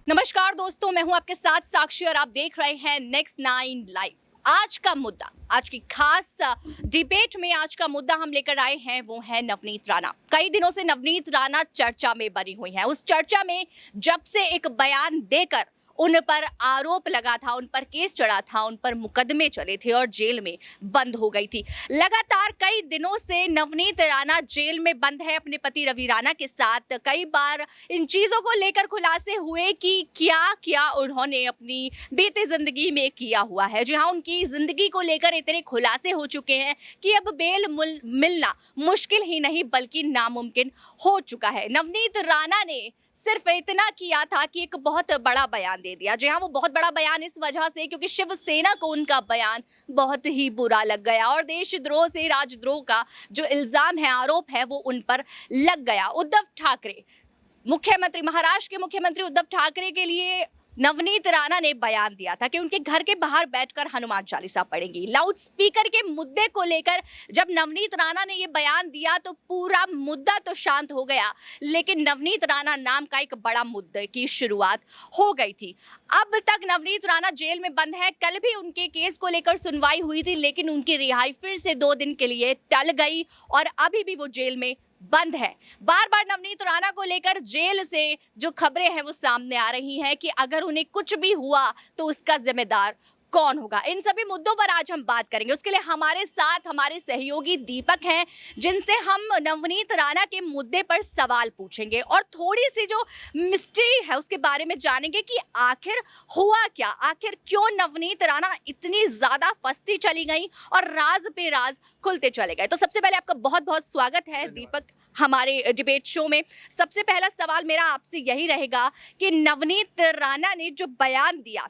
नमस्कार दोस्तों, मैं हूं आपके साथ साक्षी और आप देख रहे हैं नेक्स्ट 9 लाइव। आज का मुद्दा, आज की खास डिबेट में आज का मुद्दा हम लेकर आए हैं वो है नवनीत राणा। कई दिनों से नवनीत राणा चर्चा में बनी हुई हैं। उस चर्चा में जब से एक बयान देकर उन पर आरोप लगा था, उन पर केस चढ़ा था, उन पर मुकदमे चले थे और जेल में बंद हो गई थी। लगातार कई दिनों से नवनीत राणा जेल में बंद है अपने पति रवि राणा के साथ। कई बार इन चीजों को लेकर खुलासे हुए कि क्या क्या उन्होंने अपनी बीती जिंदगी में किया हुआ है। जी हाँ, उनकी जिंदगी को लेकर इतने खुलासे हो चुके हैं कि अब बेल मिलना मुश्किल ही नहीं बल्कि नामुमकिन हो चुका है। नवनीत राणा ने सिर्फ इतना किया था कि एक बहुत बड़ा बयान दे दिया। जी हाँ, वो बहुत बड़ा बयान इस वजह से क्योंकि शिवसेना को उनका बयान बहुत ही बुरा लग गया और देशद्रोह से राजद्रोह का जो इल्जाम है, आरोप है, वो उन पर लग गया। उद्धव ठाकरे मुख्यमंत्री, महाराष्ट्र के मुख्यमंत्री उद्धव ठाकरे के लिए नवनीत राणा ने बयान दिया था कि उनके घर के बाहर बैठकर हनुमान चालीसा पढ़ेंगी। लाउड स्पीकर के मुद्दे को लेकर जब नवनीत राणा ने ये बयान दिया तो पूरा मुद्दा तो शांत हो गया, लेकिन नवनीत राणा नाम का एक बड़ा मुद्दे की शुरुआत हो गई थी। अब तक नवनीत राणा जेल में बंद है। कल भी उनके केस को लेकर सुनवाई हुई थी, लेकिन उनकी रिहाई फिर से 2 दिन के लिए टल गई और अभी भी वो जेल में बंद है। बार बार नवनीत राणा को लेकर जेल से जो खबरें हैं वो सामने आ रही हैं कि अगर उन्हें कुछ भी हुआ तो उसका जिम्मेदार कौन होगा। इन सभी मुद्दों पर आज हम बात करेंगे। उसके लिए हमारे साथ हमारे सहयोगी दीपक हैं, जिनसे हम नवनीत राणा के मुद्दे पर सवाल पूछेंगे और थोड़ी सी जो मिस्ट्री है उसके बारे में जानेंगे कि आखिर हुआ क्या, आखिर क्यों नवनीत राणा इतनी ज्यादा फंसती चली गई और राज पे राज खुलते चले गए। तो सबसे पहले आपका बहुत बहुत स्वागत है दीपक हमारे डिबेट शो में। सबसे पहला सवाल मेरा आपसे यही रहेगा कि नवनीत राणा ने जो बयान दिया,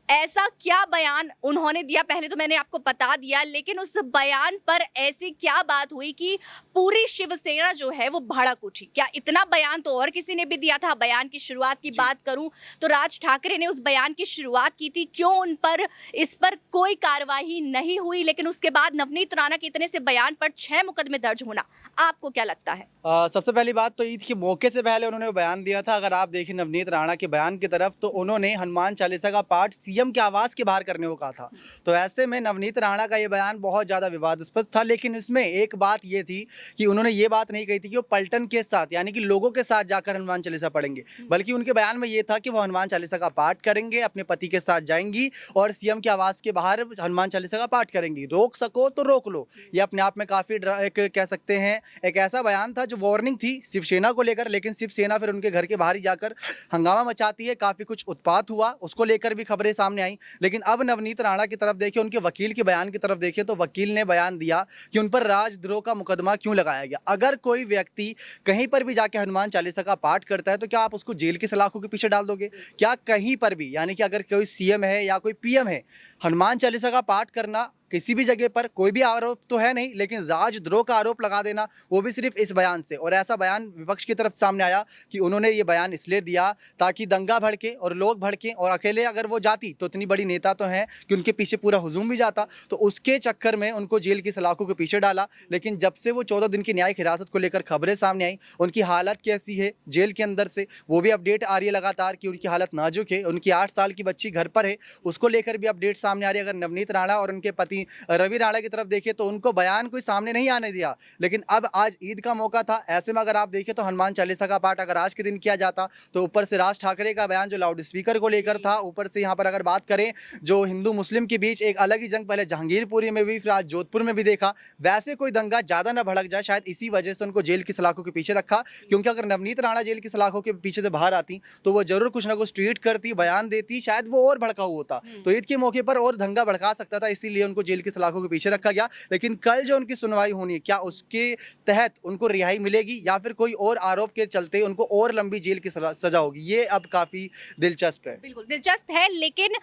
ऐसा क्या बयान उन्होंने दिया, पहले तो मैंने आपको बता दिया, लेकिन उस बयान पर ऐसी क्या बात हुई कि पूरी शिवसेना जो है वो भड़क उठी? क्या इतना बयान तो और किसी ने भी दिया था? बयान की शुरुआत की बात करूं तो राज ठाकरे ने उस बयान की शुरुआत की थी। क्यों उन पर, इस पर कोई कार्रवाई नहीं हुई, लेकिन उसके बाद नवनीत राणा के इतने से बयान पर 6 मुकदमे दर्ज होना, आपको क्या लगता है? सबसे पहली बात तो ईद के मौके से पहले उन्होंने वो बयान दिया था। अगर आप देखें नवनीत राणा के बयान की तरफ तो उन्होंने हनुमान चालीसा का पाठ सीएम के आवास के बाहर करने को कहा था। तो ऐसे में नवनीत राणा का ये बयान बहुत ज़्यादा विवादास्पद था, लेकिन इसमें एक बात ये थी कि उन्होंने ये बात नहीं कही थी कि वो पलटन के साथ यानी कि लोगों के साथ जाकर हनुमान चालीसा पढ़ेंगे, बल्कि उनके बयान में ये था कि वो हनुमान चालीसा का पाठ करेंगे, अपने पति के साथ जाएंगी और सीएम के आवास के बाहर हनुमान चालीसा का पाठ करेंगी। रोक सको तो रोक लो, ये अपने आप में काफ़ी एक कह सकते हैं एक ऐसा बयान था जो वार्निंग थी शिवसेना को लेकर। लेकिन शिवसेना फिर उनके घर के बाहर ही जाकर हंगामा मचाती है, काफ़ी कुछ उत्पात हुआ, उसको लेकर भी खबरें सामने आई। लेकिन अब नवनीत राणा की तरफ देखिए, उनके वकील के बयान की तरफ देखिए तो वकील ने बयान दिया कि उन पर राजद्रोह का मुकदमा क्यों लगाया गया। अगर कोई व्यक्ति कहीं पर भी जाके हनुमान चालीसा का पाठ करता है तो क्या आप उसको जेल की सलाखों के पीछे डाल दोगे? क्या कहीं पर भी, यानी कि अगर कोई सीएम है या कोई पीएम है, हनुमान चालीसा का पाठ करना किसी भी जगह पर कोई भी आरोप तो है नहीं, लेकिन राजद्रोह का आरोप लगा देना वो भी सिर्फ इस बयान से। और ऐसा बयान विपक्ष की तरफ सामने आया कि उन्होंने ये बयान इसलिए दिया ताकि दंगा भड़के और लोग भड़कें, और अकेले अगर वो जाती तो इतनी बड़ी नेता तो हैं कि उनके पीछे पूरा हुजूम भी जाता, तो उसके चक्कर में उनको जेल की सलाखों के पीछे डाला। लेकिन जब से वो 14 दिन की न्यायिक हिरासत को लेकर खबरें सामने आई, उनकी हालत कैसी है जेल के अंदर से वो भी अपडेट आ रही है लगातार कि उनकी हालत नाजुक है। उनकी 8 साल की बच्ची घर पर है, उसको लेकर भी अपडेट सामने आ रही है। अगर नवनीत राणा और उनके पति रवि राणा की तरफ देखिए तो उनको बयान कोई सामने नहीं आने दिया। लेकिन अब आज ईद का मौका था, ऐसे में अगर आप देखिए तो हनुमान चालीसा का पाठ अगर आज के दिन किया जाता तो ऊपर से राज ठाकरे का बयान जो लाउड स्पीकर को लेकर था, ऊपर से यहाँ पर अगर बात करें जो हिंदू मुस्लिम के बीच एक अलग ही जंग पहले जहांगीरपुरी में भी, फिर आज जोधपुर में भी देखा, वैसे कोई दंगा ज़्यादा ना भड़क जाए, शायद इसी वजह से उनको जेल की सलाखों के पीछे रखा। क्योंकि अगर नवनीत राणा जेल की सलाखों के पीछे से बाहर आती तो वो जरूर कुछ ना कुछ ट्वीट करती, बयान देती, शायद वो और भड़काऊ होता, तो ईद के मौके पर और दंगा भड़का सकता था, इसीलिए उनको जेल की सलाखों के पीछे रखा गया। लेकिन कल जो उनकी सुनवाई होनी है, क्या उसके तहत उनको रिहाई मिलेगी या फिर कोई और आरोप के चलते उनको और लंबी जेल की सजा होगी, ये अब काफी दिलचस्प है। बिल्कुल दिलचस्प है, लेकिन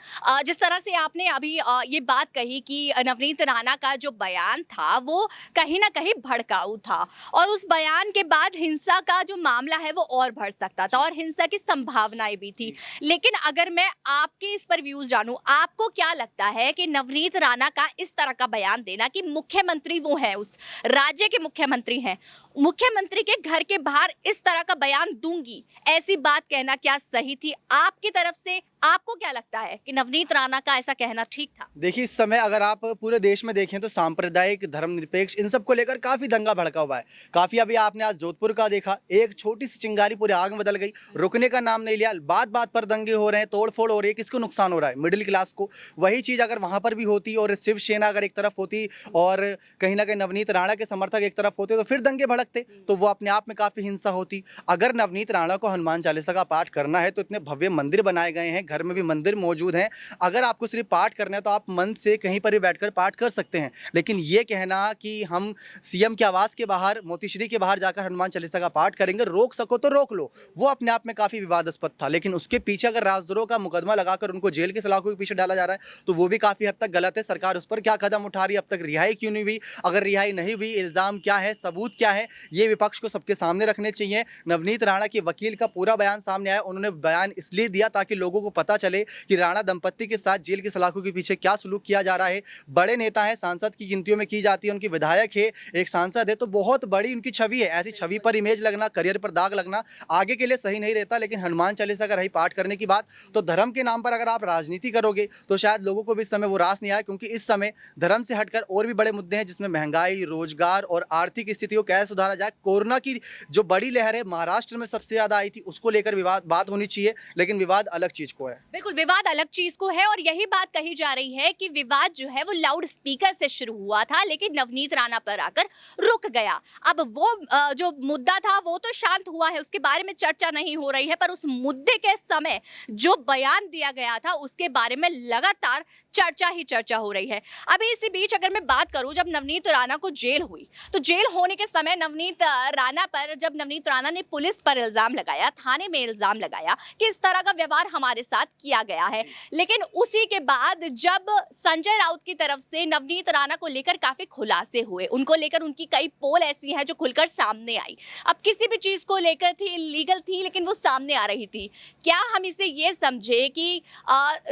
जिस तरह से आपने अभी ये बात कही कि नवनीत राणा का जो बयान था वो कहीं ना कहीं भड़काऊ था और उस बयान के बाद हिंसा का जो मामला है वो और बढ़ सकता था और हिंसा की संभावनाएं भी थी। लेकिन अगर मैं आपके इस पर व्यूज जानूं, आपको क्या लगता है कि नवनीत राणा का इस तरह का बयान देना कि मुख्यमंत्री वो है, उस राज्य के मुख्यमंत्री हैं, मुख्यमंत्री के घर के बाहर इस तरह का बयान दूंगी, ऐसी बात कहना क्या सही थी आपकी तरफ से? आपको क्या लगता है कि नवनीत राणा का ऐसा कहना ठीक था? देखिए, इस समय अगर आप पूरे देश में देखें तो सांप्रदायिक, धर्मनिरपेक्ष, इन सब को लेकर काफी दंगा भड़का हुआ है। काफी अभी आपने आज जोधपुर का देखा, एक छोटी सी चिंगारी पूरी आग में बदल गई, रुकने का नाम नहीं लिया, बात बात पर दंगे हो रहे हैं, तोड़फोड़ हो रही है। किसको नुकसान हो रहा है? मिडिल क्लास को। वही चीज अगर वहां पर भी होती और शिवसेना अगर एक तरफ होती और कहीं ना कहीं नवनीत राणा के समर्थक एक तरफ होते तो फिर दंगे भड़कते, तो वो अपने आप में काफी हिंसा होती। अगर नवनीत राणा को हनुमान चालीसा का पाठ करना है तो इतने भव्य मंदिर बनाए गए हैं, घर में भी मंदिर मौजूद हैं। अगर आपको सिर्फ पाठ करना है तो आप मन से कहीं पर भी बैठकर पाठ कर सकते हैं। लेकिन ये कहना कि हम सीएम के आवास के बाहर, मोतीश्री के बाहर जाकर हनुमान चालीसा का पाठ करेंगे, रोक सको तो रोक लो, वो अपने आप में काफी विवादास्पद था। लेकिन उसके पीछे अगर राजद्रोह का मुकदमा लगाकर उनको जेल की सलाखों के पीछे डाला जा रहा है तो वो भी काफी हद तक गलत है। सरकार उस पर क्या कदम उठा रही है? अब तक रिहाई क्यों नहीं हुई? अगर रिहाई नहीं हुई, इल्जाम क्या है, सबूत क्या है, ये विपक्ष को सबके सामने रखने चाहिए। नवनीत राणा के वकील का पूरा बयान सामने आया। उन्होंने बयान इसलिए दिया ताकि लोगों को पता चले कि राणा दंपत्ति के साथ जेल की सलाखों के पीछे क्या सलूक किया जा रहा है। बड़े नेता हैं, सांसद की गिनतियों में की जाती है, उनकी विधायक है, एक सांसद है, तो बहुत बड़ी उनकी छवि है। ऐसी छवि पर इमेज लगना, करियर पर दाग लगना आगे के लिए सही नहीं रहता। लेकिन हनुमान चालीसा का रही पाठ करने की बात, तो धर्म के नाम पर अगर आप राजनीति करोगे तो शायद लोगों को भी इस समय वो रास नहीं आया, क्योंकि इस समय धर्म से हटकर और भी बड़े मुद्दे हैं जिसमें महंगाई, रोजगार और आर्थिक स्थिति को कैसे सुधारा जाए। कोरोना की जो बड़ी लहर है महाराष्ट्र में सबसे ज्यादा आई थी, उसको लेकर विवाद बात होनी चाहिए, लेकिन विवाद अलग चीज को है। बिल्कुल, विवाद अलग चीज को है और यही बात कही जा रही है कि विवाद जो है वो लाउड स्पीकर से शुरू हुआ था लेकिन नवनीत राणा पर आकर रुक गया। अब वो जो मुद्दा था वो तो शांत हुआ है, उसके बारे में चर्चा नहीं हो रही है, पर उस मुद्दे के समय जो बयान दिया गया था उसके बारे में लगातार चर्चा ही चर्चा हो रही है। अभी इसी बीच अगर मैं बात करूं, जब नवनीत राणा को जेल हुई तो जेल होने के समय नवनीत राणा पर, जब नवनीत राणा ने पुलिस पर इल्जाम लगाया, थाने में इल्जाम लगाया कि इस तरह का व्यवहार हमारे साथ किया गया है, लेकिन उसी के बाद जब संजय राउत की तरफ से नवनीत राणा को लेकर काफी खुलासे हुए, उनको लेकर उनकी कई पोल ऐसी हैं जो खुलकर सामने आई। अब किसी भी चीज को लेकर थी, लीगल थी, लेकिन वो सामने आ रही थी। क्या हम इसे ये समझे कि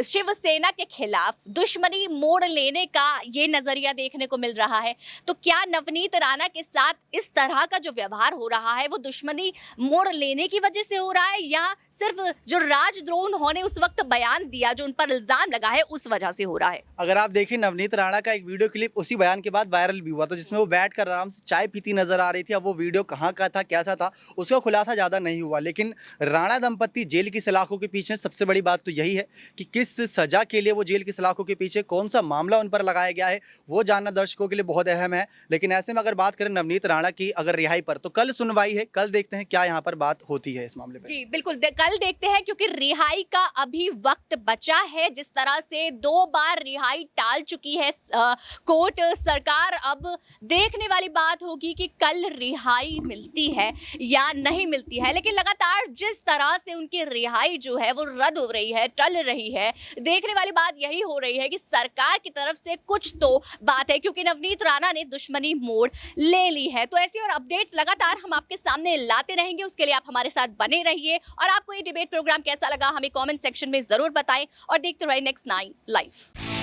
शिवसेना के खिलाफ दुश्मनी मोड़ लेने का ये नजरिया देखने को मिल रहा है? तो क्या नवनीत राणा के साथ इस तरह का जो व्यवहार हो रहा है वो दुश्मनी मोड़ लेने की वजह से हो रहा है, या सिर्फ जो राजद्रोह उन्होंने उस वक्त बयान दिया, जो उन पर इल्जाम लगा है, उस वजह से हो रहा है? अगर आप देखें, नवनीत राणा का एक वीडियो क्लिप उसी बयान के बाद वायरल भी हुआ था, जिसमें वो बैठकर आराम से चाय पीती नजर आ रही थी। अब वो वीडियो कहाँ का था, कैसा था, उसका खुलासा ज़्यादा नहीं हुआ। लेकिन राणा दंपत्ति जेल की सलाखों के पीछे, सबसे बड़ी बात तो यही है कि किस सजा के लिए वो जेल की सलाखों के पीछे, कौन सा मामला उन पर लगाया गया है, वो जानना दर्शकों के लिए बहुत अहम है। लेकिन ऐसे में अगर बात करें नवनीत राणा की अगर रिहाई पर, तो कल सुनवाई है, कल देखते हैं क्या यहाँ पर बात होती है इस मामले में। जी बिल्कुल, कल देखते हैं, क्योंकि रिहाई का अभी वक्त बचा है। जिस तरह से 2 बार रिहाई टाल चुकी है कोर्ट, सरकार, अब देखने वाली बात होगी कि कल रिहाई मिलती है या नहीं मिलती है। लेकिन लगातार जिस तरह से उनकी रिहाई जो है वो रद्द हो रही है, टल रही है, देखने वाली बात यही हो रही है कि सरकार की तरफ से कुछ तो बात है, क्योंकि नवनीत राणा ने दुश्मनी मोड़ ले ली है। तो ऐसी और अपडेट्स लगातार हम आपके सामने लाते रहेंगे, उसके लिए आप हमारे साथ बने रहिए। और आपको ये डिबेट प्रोग्राम कैसा लगा हमें कमेंट सेक्शन में जरूर बताएं और देखते रहिए नेक्स्ट 9 लाइव।